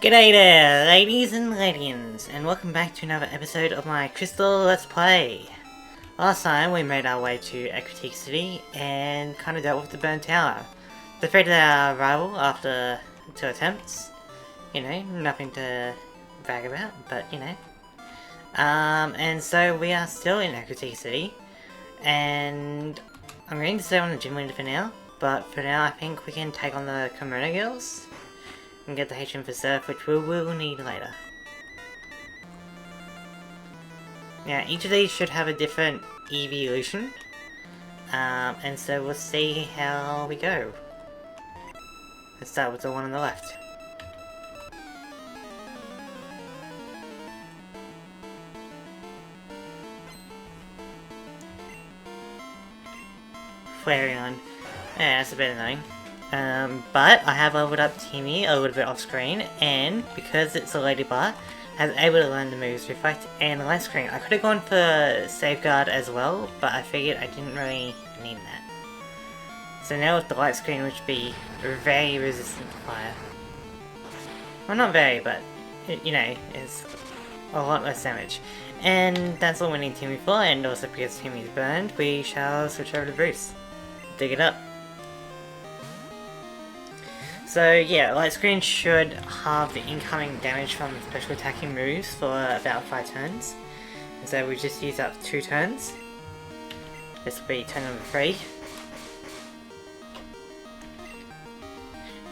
G'day there, ladies and ladians, and welcome back to another episode of my Crystal Let's Play. Last time we made our way to Aquatique City and kind of dealt with the burnt tower. Defeated our rival after 2 attempts. You know, nothing to brag about, but you know. And so we are still in Aquatique City, and I'm going to stay on the gym leader for now, but for now I think we can take on the Kimono girls and get the HM for Surf, which we will need later. Now, each of these should have a different evolution, and so we'll see how we go. Let's start with the one on the left. Flareon. Yeah, that's a bit annoying. But I have leveled up Timmy a little bit off screen, and because it's a Ladybug, I was able to learn the moves Reflect and Light Screen. I could have gone for Safeguard as well, but I figured I didn't really need that. So now with the Light Screen, which would be very resistant to fire. Well, not very, but it, you know, it's a lot less damage. And that's all we need Timmy for, and also because Timmy's burned, we shall switch over to Bruce. Dig it up. So yeah, Light Screen should halve the incoming damage from special attacking moves for about 5 turns. And so we just use up 2 turns. This will be turn number 3.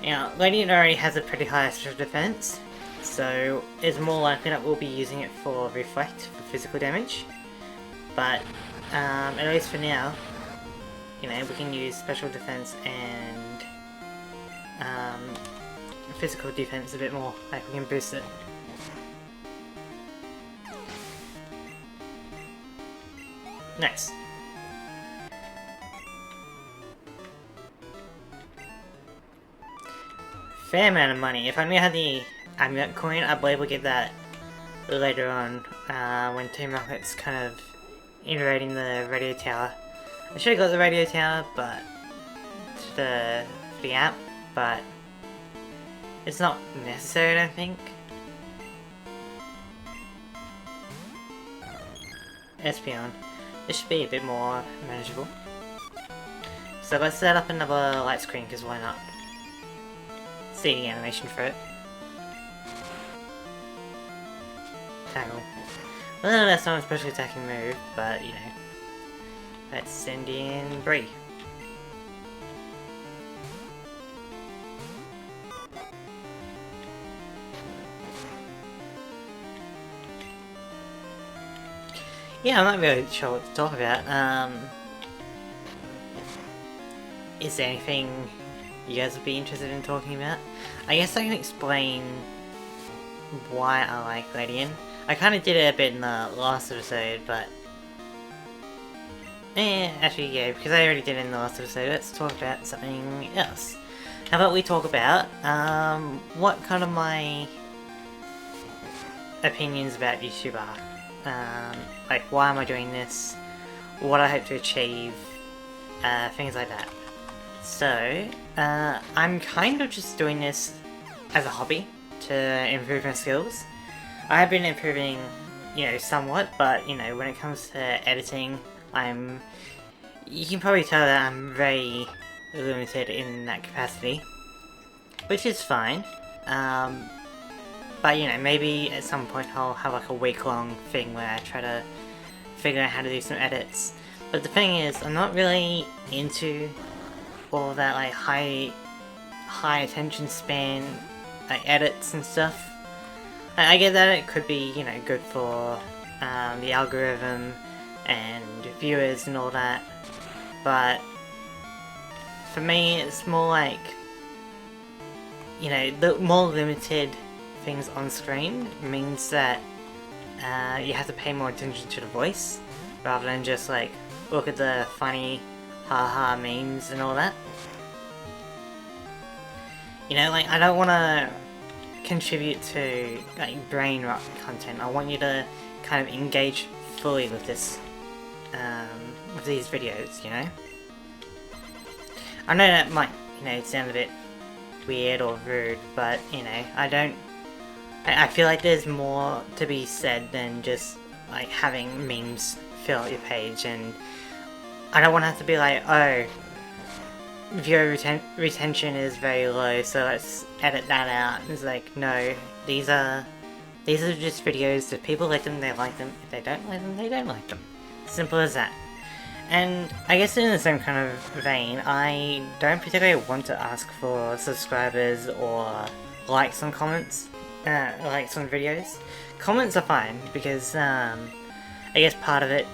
Now, Radiant already has a pretty high special defense, so it's more likely that we'll be using it for Reflect for physical damage. But at least for now, you know, we can use special defense and physical defense a bit more, like we can boost it. Nice. Fair amount of money. If I only had the Amulet coin, I believe we'll get that later on when Team Rocket's kind of invading the radio tower. I should have got the radio tower, but the app, but it's not necessary, I don't think. Espeon. This should be a bit more manageable. So let's set up another light screen, because why not? See the animation for it. Tangle. Well, that's not a special attacking move, but you know. Let's send in Bree. Yeah, I'm not really sure what to talk about. Is there anything you guys would be interested in talking about? I guess I can explain why I like Gladian. I kind of did it a bit in the last episode, but actually yeah, because I already did it in the last episode, let's talk about something else. How about we talk about what kind of my opinions about YouTube are. Like why am I doing this, what I hope to achieve, things like that. So, I'm kind of just doing this as a hobby to improve my skills. I have been improving, you know, somewhat, but, you know, when it comes to editing, you can probably tell that I'm very limited in that capacity, which is fine. But, you know, maybe at some point I'll have like a week-long thing where I try to figure out how to do some edits. But the thing is, I'm not really into all that like high attention span like edits and stuff. I get that it could be, you know, good for the algorithm and viewers and all that, but for me it's more like, you know, the more limited things on screen means that you have to pay more attention to the voice rather than just like look at the funny haha memes and all that. You know, like I don't want to contribute to like brain rot content. I want you to kind of engage fully with this, with these videos, you know? I know that might, you know, sound a bit weird or rude, but, you know, I don't I feel like there's more to be said than just like having memes fill out your page, and I don't want to have to be like, oh, viewer retention is very low, so let's edit that out. It's like, no, these are just videos. If people like them, they like them. If they don't like them, they don't like them. Simple as that. And I guess in the same kind of vein, I don't particularly want to ask for subscribers or likes on comments, likes on videos. Comments are fine, because I guess part of it,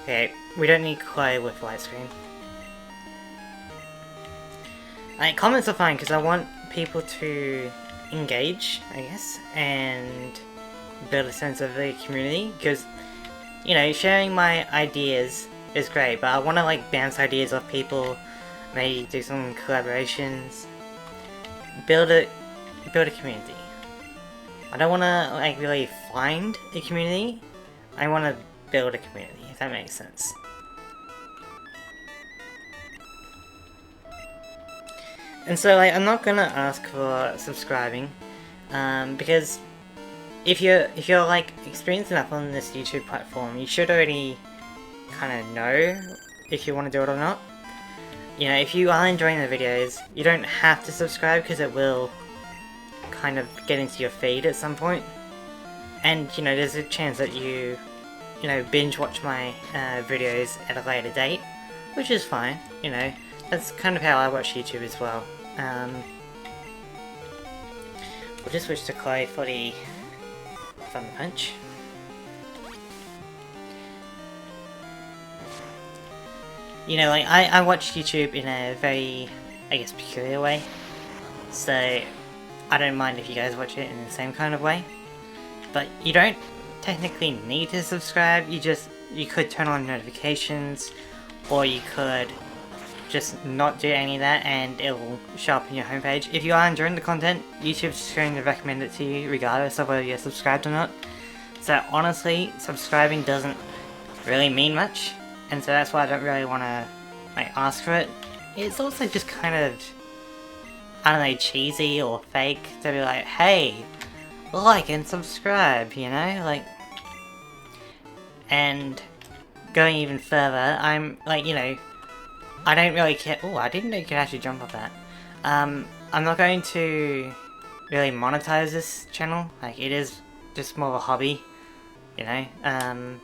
okay, we don't need Clay with light screen. Like, comments are fine, because I want people to engage, I guess, and build a sense of the community, because, you know, sharing my ideas is great, but I want to like bounce ideas off people, maybe do some collaborations, build a community. I don't want to like really find a community, I want to build a community, if that makes sense. And so like, I'm not gonna ask for subscribing, because if you're like experienced enough on this YouTube platform, you should already kind of know if you want to do it or not. You know, if you are enjoying the videos, you don't have to subscribe, because it will kind of get into your feed at some point. And you know, there's a chance that you know, binge watch my videos at a later date, which is fine. You know, that's kind of how I watch YouTube as well. We'll just switch to Chloe for the Thunder Punch. You know, like, I watch YouTube in a very, I guess, peculiar way. So, I don't mind if you guys watch it in the same kind of way. But you don't technically need to subscribe, you could turn on notifications, or you could just not do any of that and it will show up in your homepage. If you are enjoying the content, YouTube's going to recommend it to you regardless of whether you're subscribed or not. So honestly, subscribing doesn't really mean much, and so that's why I don't really want to like ask for it. It's also just kind of, I don't know, cheesy or fake to be like, hey, like and subscribe, you know, like. And going even further, I'm like, you know, I don't really care. Oh, I didn't know you could actually jump off that. I'm not going to really monetize this channel. Like, it is just more of a hobby, you know.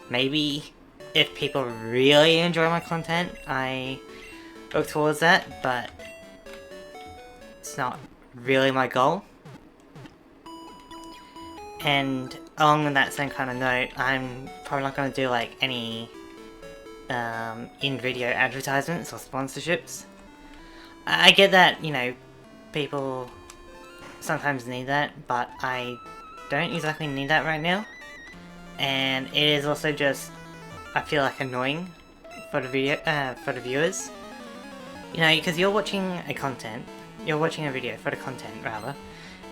Maybe if people really enjoy my content, I look towards that, but it's not really my goal. And along that same kind of note, I'm probably not going to do like any in-video advertisements or sponsorships. I get that, you know, people sometimes need that, but I don't exactly need that right now. And it is also just, I feel like, annoying for the viewers. You know, because you're watching a video for the content rather.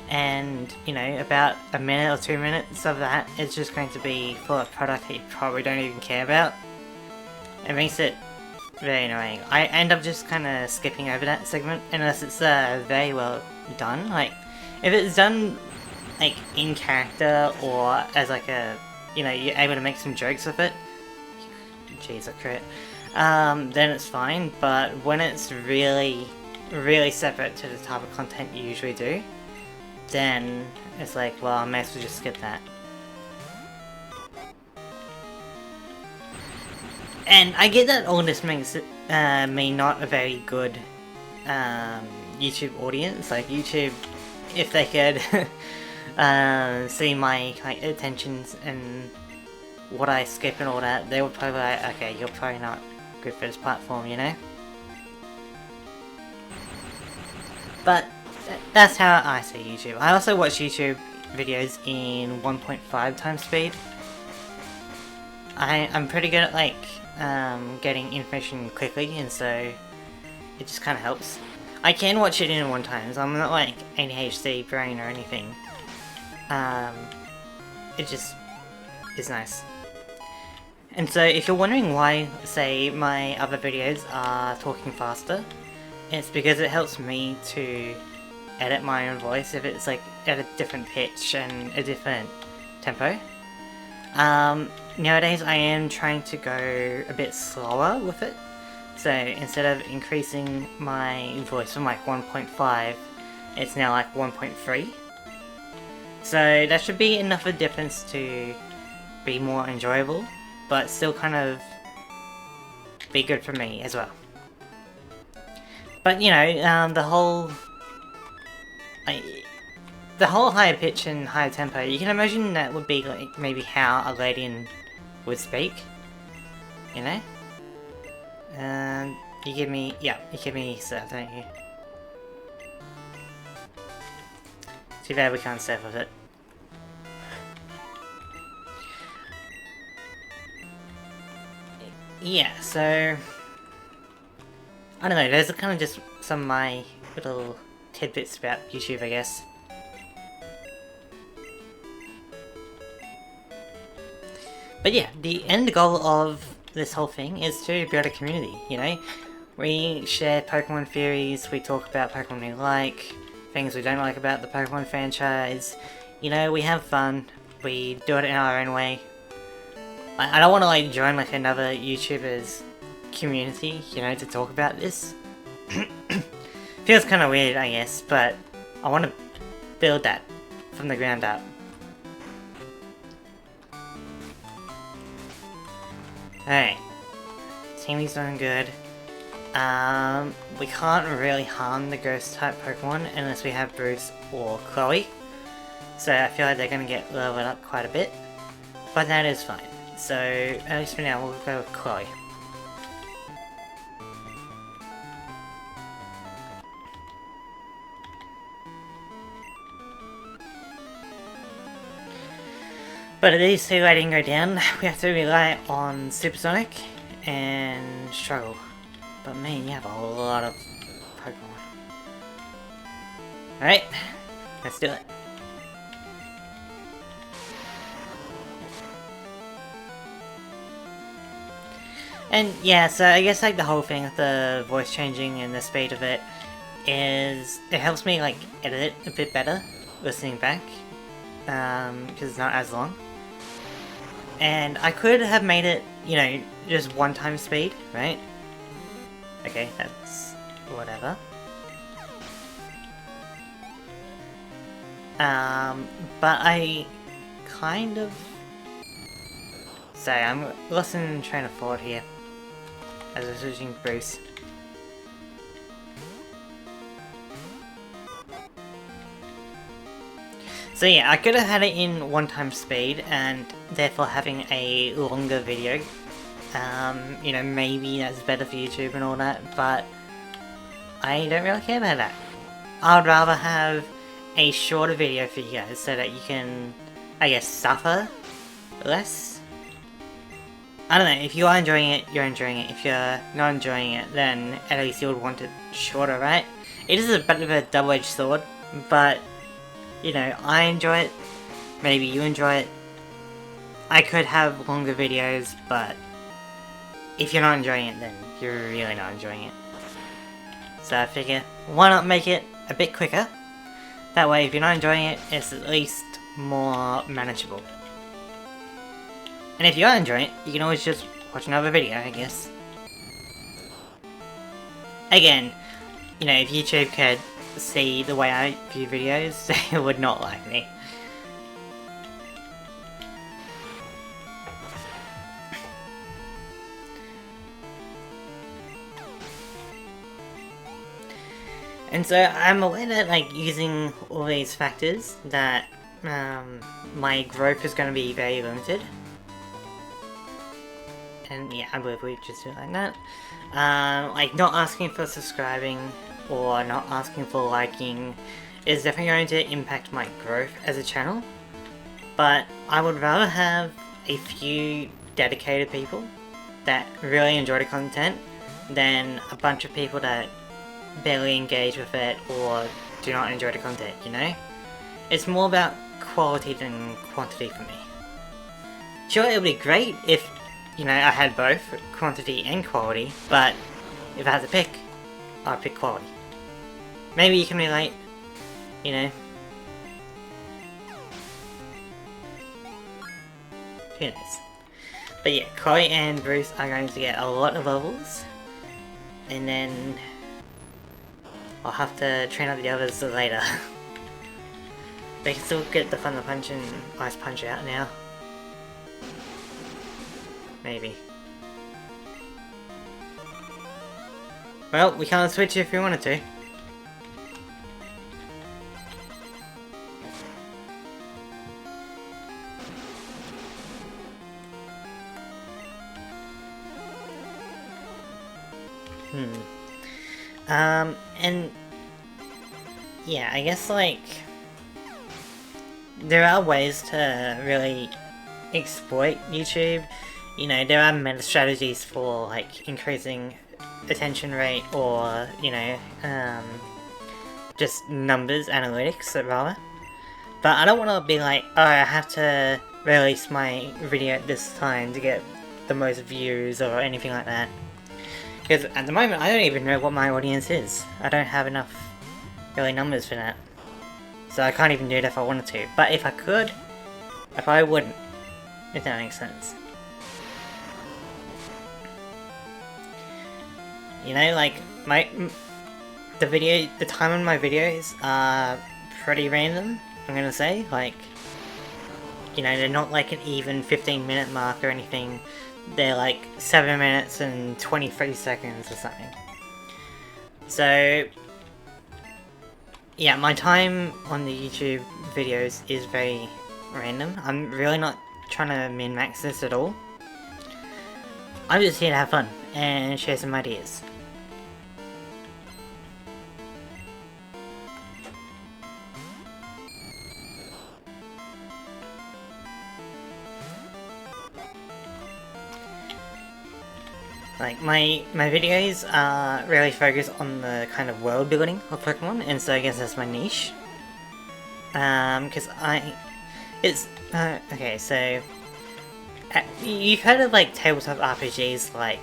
And, you know, about a minute or 2 minutes of that is just going to be for a product that you probably don't even care about. It makes it very annoying. I end up just kind of skipping over that segment unless it's very well done. Like, if it's done like in character or as like a, you know, you're able to make some jokes with it. Jeez, I crit. Then it's fine. But when it's really, really separate to the type of content you usually do, then it's like, well, I may as well just skip that. And I get that all this makes me not a very good YouTube audience. Like, YouTube, if they could see my like attentions and what I skip and all that, they would probably be like, okay, you're probably not good for this platform, you know? But that's how I see YouTube. I also watch YouTube videos in 1.5 times speed. I'm pretty good at like getting information quickly, and so it just kind of helps. I can watch it in 1 times. I'm not like ADHD brain or anything. It just is nice. And so if you're wondering why, say, my other videos are talking faster, it's because it helps me to edit my own voice. If it's like at a different pitch and a different tempo. Nowadays I am trying to go a bit slower with it. So instead of increasing my voice from like 1.5, it's now like 1.3. So that should be enough of a difference to be more enjoyable, but still kind of be good for me as well. But you know, the whole higher pitch and higher tempo, you can imagine that would be like maybe how a Ledisman would speak, you know? You give me surf, don't you? Too bad we can't surf with it. Yeah, so I don't know, those are kind of just some of my little tidbits about YouTube, I guess. But yeah, the end goal of this whole thing is to build a community, you know? We share Pokemon theories, we talk about Pokemon we like, things we don't like about the Pokemon franchise. You know, we have fun, we do it in our own way. I don't want to like join like another YouTuber's community, you know, to talk about this. Feels kind of weird, I guess, but I want to build that from the ground up. Alright, Timmy's doing good. We can't really harm the ghost type Pokemon unless we have Bruce or Chloe. So I feel like they're gonna get leveled up quite a bit. But that is fine. So at least for now we'll go with Chloe. But at these two letting go down, we have to rely on Supersonic and struggle. But man, you have a lot of Pokemon. Alright, let's do it. And yeah, so I guess like the whole thing with the voice changing and the speed of it is, it helps me like edit it a bit better listening back, because it's not as long. And I could have made it, you know, just 1 time speed, right? Okay, that's whatever. But I kind of... Sorry, I'm lost in train of thought here as I'm switching Bruce. So yeah, I could have had it in 1 time speed and therefore having a longer video. You know, maybe that's better for YouTube and all that, but I don't really care about that. I would rather have a shorter video for you guys so that you can, I guess, suffer less. I don't know, if you are enjoying it, you're enjoying it. If you're not enjoying it, then at least you would want it shorter, right? It is a bit of a double-edged sword, but you know, I enjoy it, maybe you enjoy it. I could have longer videos, but if you're not enjoying it, then you're really not enjoying it. So I figure, why not make it a bit quicker? That way, if you're not enjoying it, it's at least more manageable. And if you are enjoying it, you can always just watch another video, I guess. Again, you know, if YouTube could see the way I view videos, they would not like me. And so I'm aware that like using all these factors that my growth is going to be very limited. And yeah, I believe we just do it like that. Like not asking for subscribing or not asking for liking is definitely going to impact my growth as a channel. But I would rather have a few dedicated people that really enjoy the content than a bunch of people that barely engage with it or do not enjoy the content, you know? It's more about quality than quantity for me. Sure, it would be great if, you know, I had both, quantity and quality, but if I had to pick, I'd pick quality. Maybe you can relate, you know? Who knows? But yeah, Chloe and Bruce are going to get a lot of levels, and then I'll have to train up the others later. They can still get the Thunder Punch and Ice Punch out now. Maybe. Well, we can't switch if we wanted to. And yeah, I guess like there are ways to really exploit YouTube. You know, there are meta strategies for like increasing attention rate or, you know, just numbers, analytics rather. But I don't want to be like, oh, I have to release my video at this time to get the most views or anything like that. Because at the moment, I don't even know what my audience is. I don't have enough really numbers for that. So I can't even do it if I wanted to. But if I could, I probably wouldn't. If that makes sense. You know, like, the time on my videos are pretty random, I'm gonna say. Like, you know, they're not like an even 15-minute mark or anything. They're like 7 minutes and 23 seconds or something. So, yeah, my time on the YouTube videos is very random. I'm really not trying to min-max this at all. I'm just here to have fun and share some ideas. Like, my videos are really focused on the kind of world building of Pokemon, and so I guess that's my niche. Because okay, so, you've heard of, like, tabletop RPGs like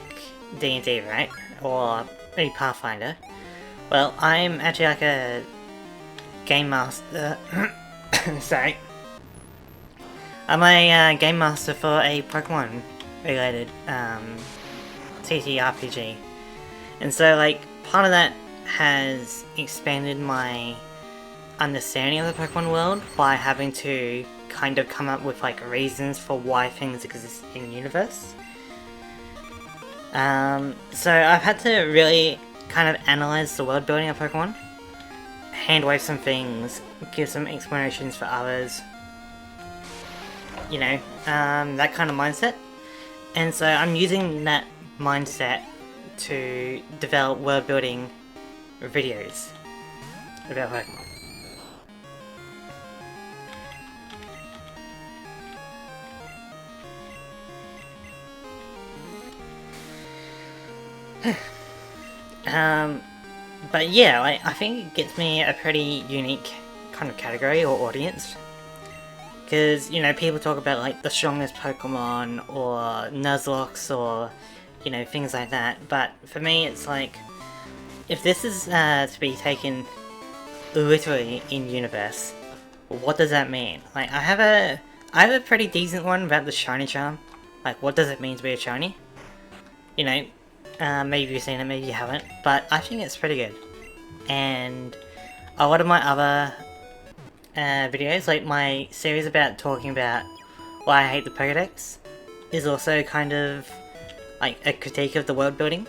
D&D, right? Or maybe Pathfinder. Well, I'm actually like a game master, sorry. I'm a game master for a Pokemon related, TTRPG. And so, like, part of that has expanded my understanding of the Pokemon world by having to kind of come up with, like, reasons for why things exist in the universe. So I've had to really kind of analyze the world building of Pokemon, handwave some things, give some explanations for others, you know, that kind of mindset. And so I'm using that mindset to develop world building videos about Pokemon. But yeah, I think it gets me a pretty unique kind of category or audience. Because, you know, people talk about, like, the strongest Pokemon, or Nuzlocke, or, you know, things like that. But for me, it's like, if this is to be taken literally in universe, what does that mean? Like, I have a pretty decent one about the shiny charm. Like, what does it mean to be a shiny? You know, maybe you've seen it, maybe you haven't. But I think it's pretty good. And a lot of my other videos, like my series about talking about why I hate the Pokédex, is also kind of like a critique of the world building.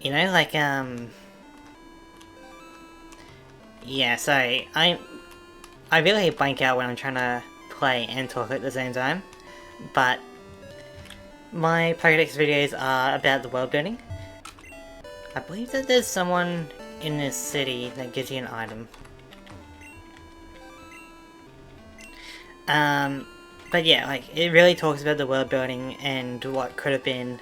You know, like, yeah, sorry, I really blank out when I'm trying to play and talk at the same time, but my Pokédex videos are about the world building. I believe that there's someone in this city that gives you an item. But yeah, like, it really talks about the world building and what could have been,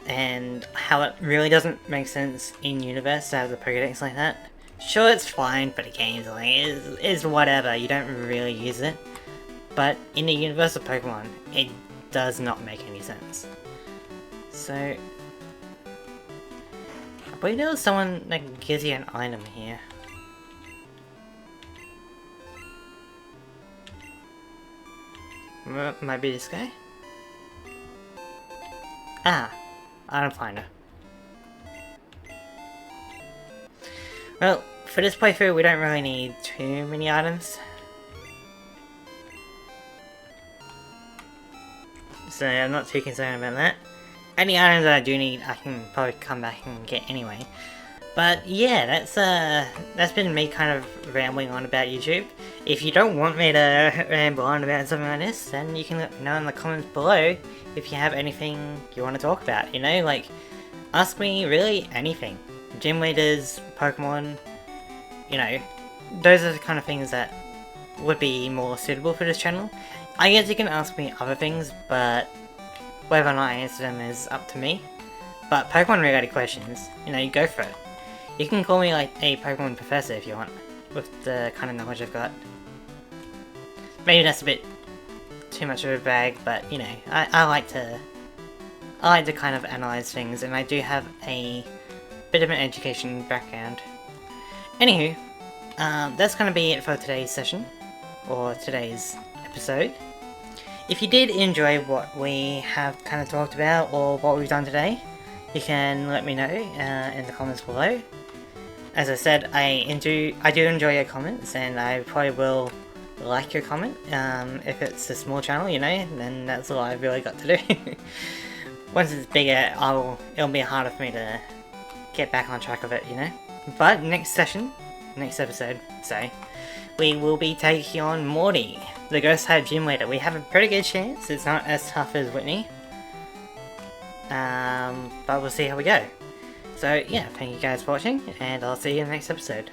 and how it really doesn't make sense in universe to have the Pokédex like that. Sure, it's fine for the games, like, it's whatever, you don't really use it. But in the universe of Pokemon, it does not make any sense. So, I believe there was someone that gives you an item here. Might be this guy? Ah, item finder. Well, for this playthrough we don't really need too many items. So I'm not too concerned about that. Any items that I do need I can probably come back and get anyway. But yeah, that's been me kind of rambling on about YouTube. If you don't want me to ramble on about something like this, then you can let me know in the comments below if you have anything you want to talk about, you know, like, ask me really anything. Gym leaders, Pokemon, you know, those are the kind of things that would be more suitable for this channel. I guess you can ask me other things, but whether or not I answer them is up to me. But Pokemon related questions, you know, you go for it. You can call me like a Pokemon professor if you want, with the kind of knowledge I've got. Maybe that's a bit too much of a brag, but you know, I like to kind of analyze things, and I do have a bit of an education background. Anywho, that's gonna be it for today's session, or today's episode. If you did enjoy what we have kind of talked about, or what we've done today, you can let me know in the comments below. As I said, I do enjoy your comments, and I probably will like your comment. If it's a small channel, you know, then that's all I've really got to do. Once it's bigger, it'll be harder for me to get back on track of it, you know. But next episode, we will be taking on Morty, the ghost type gym leader. We have a pretty good chance. It's not as tough as Whitney. But we'll see how we go. So yeah, thank you guys for watching, and I'll see you in the next episode.